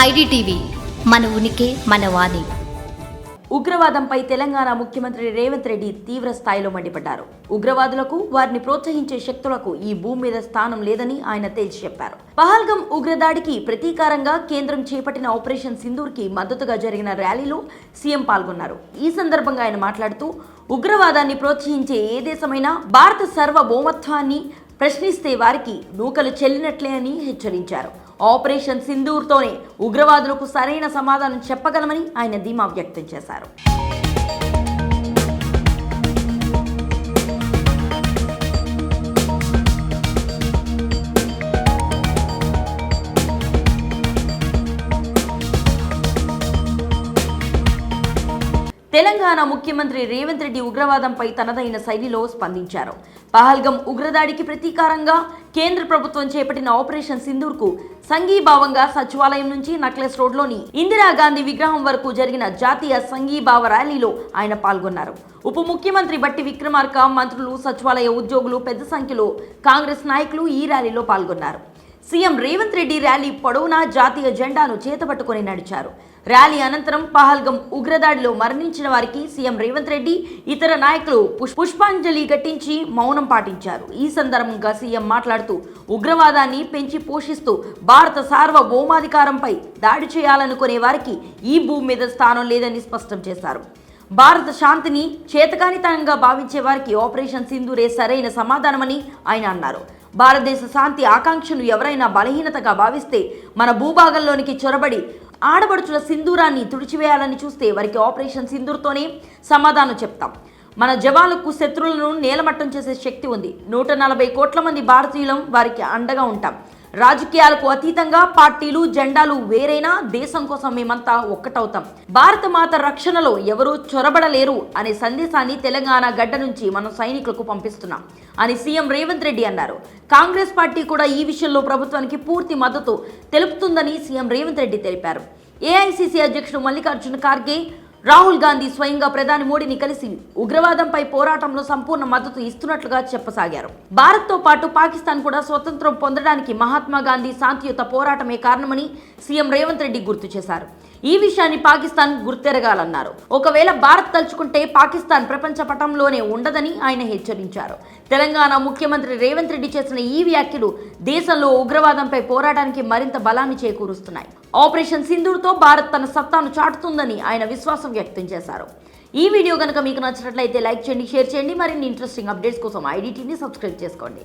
IDTV మన ఉనికి మన వాణి. ఉగ్రవాదంపై తెలంగాణ ముఖ్యమంత్రి రేవంత్ రెడ్డి తీవ్ర స్థాయిలో మండిపడ్డారు. ఉగ్రవాదులకు, వారిని ప్రోత్సహించే శక్తులకు ఈ భూమి మీద స్థానం లేదని ఆయన తేల్చి చెప్పారు. పహల్గం ఉగ్రదాడికి ప్రతీకారంగా కేంద్రం చేపట్టిన ఆపరేషన్ సింధూర్కి మద్దతుగా జరిగిన ర్యాలీలో సీఎం పాల్గొన్నారు. ఈ సందర్భంగా ఆయన మాట్లాడుతూ, ఉగ్రవాదాన్ని ప్రోత్సహించే ఏ దేశమైనా భారత సార్వభౌమత్వాన్ని ప్రశ్నిస్తే వారికి నూకలు చెల్లినట్లే అని హెచ్చరించారు. ఆపరేషన్ సింధూర్తోనే ఉగ్రవాదులకు సరైన సమాధానం చెప్పగలమని ఆయన ధీమా వ్యక్తం చేశారు. తెలంగాణ ముఖ్యమంత్రి రేవంత్ రెడ్డి ఉగ్రవాదంపై తనదైన శైలిలో స్పందించారు. పహల్గం ఉగ్రదాడికి ప్రతీకారంగా కేంద్ర ప్రభుత్వం చేపట్టిన ఆపరేషన్ సింధూర్కు సంఘీభావంగా సచివాలయం నుంచి నక్లెస్ రోడ్లోని ఇందిరాగాంధీ విగ్రహం వరకు జరిగిన జాతీయ సంఘీభావ ర్యాలీలో ఆయన పాల్గొన్నారు. ఉప ముఖ్యమంత్రి బట్టి విక్రమార్క, మంత్రులు, సచివాలయ ఉద్యోగులు పెద్ద సంఖ్యలో కాంగ్రెస్ నాయకులు ఈ ర్యాలీలో పాల్గొన్నారు. సీఎం రేవంత్ రెడ్డి ర్యాలీ పొడవునా జాతీయ జెండాను చేతపట్టుకుని నడిచారు. ర్యాలీ అనంతరం పహల్గం ఉగ్రదాడిలో మరణించిన వారికి సీఎం రేవంత్ రెడ్డి, ఇతర నాయకులు పుష్పాంజలి ఘటించి మౌనం పాటించారు. ఈ సందర్భంగా సీఎం మాట్లాడుతూ, ఉగ్రవాదాన్ని పెంచి పోషిస్తూ భారత సార్వభౌమాధికారంపై దాడి చేయాలనుకునే వారికి ఈ భూమి మీద స్థానం లేదని స్పష్టం చేశారు. భారత శాంతిని చేతకానితనంగా భావించే వారికి ఆపరేషన్ సింధూరే సరైన సమాధానమని ఆయన అన్నారు. భారతదేశ శాంతి ఆకాంక్షను ఎవరైనా బలహీనతగా భావిస్తే, మన భూభాగంలోనికి చొరబడి ఆడబడుచుల సింధూరాన్ని తుడిచివేయాలని చూస్తే వారికి ఆపరేషన్ సింధూర్తోనే సమాధానం చెప్తాం. మన జవాన్లకు శత్రువులను నేలమట్టం చేసే శక్తి ఉంది. 140 కోట్ల మంది భారతీయులం వారికి అండగా ఉంటాం. రాజకీయాలకు అతీతంగా పార్టీలు, జెండాలు వేరైనా దేశం కోసం మేమంతా ఒక్కటవుతాం. భారత మాత రక్షణలో ఎవరూ చొరబడలేరు అనే సందేశాన్ని తెలంగాణ గడ్డ నుంచి మనం సైనికులకు పంపిస్తున్నాం అని సీఎం రేవంత్ రెడ్డి అన్నారు. కాంగ్రెస్ పార్టీ కూడా ఈ విషయంలో ప్రభుత్వానికి పూర్తి మద్దతు తెలుపుతుందని సీఎం రేవంత్ రెడ్డి తెలిపారు. ఏఐసీసీ అధ్యక్షుడు మల్లికార్జున ఖార్గే, రాహుల్ గాంధీ స్వయంగా ప్రధాని మోడీని కలిసి ఉగ్రవాదంపై పోరాటంలో సంపూర్ణ మద్దతు ఇస్తున్నట్లుగా చెప్పసాగారు. భారత్తో పాటు పాకిస్తాన్ కూడా స్వతంత్రం పొందడానికి మహాత్మా గాంధీ శాంతియుత పోరాటమే కారణమని సీఎం రేవంత్ రెడ్డి గుర్తు చేశారు. ఈ విషయాన్ని పాకిస్తాన్ గుర్తెరగాలన్నారు. ఒకవేళ భారత్ తలుచుకుంటే పాకిస్తాన్ ప్రపంచ పటంలోనే ఉండదని ఆయన హెచ్చరించారు. తెలంగాణ ముఖ్యమంత్రి రేవంత్ రెడ్డి చేసిన ఈ వ్యాఖ్యలు దేశంలో ఉగ్రవాదంపై పోరాటానికి మరింత బలాన్ని చేకూరుస్తున్నాయి. ఆపరేషన్ సింధూర్తో భారత్ తన సత్తాను చాటుతుందని ఆయన విశ్వాసం వ్యక్తం చేశారు. ఈ వీడియో కనుక మీకు నచ్చినట్లయితే లైక్ చేయండి, షేర్ చేయండి. మరిన్ని ఇంట్రెస్టింగ్ అప్డేట్స్ కోసం ఐడిటీని సబ్స్క్రైబ్ చేసుకోండి.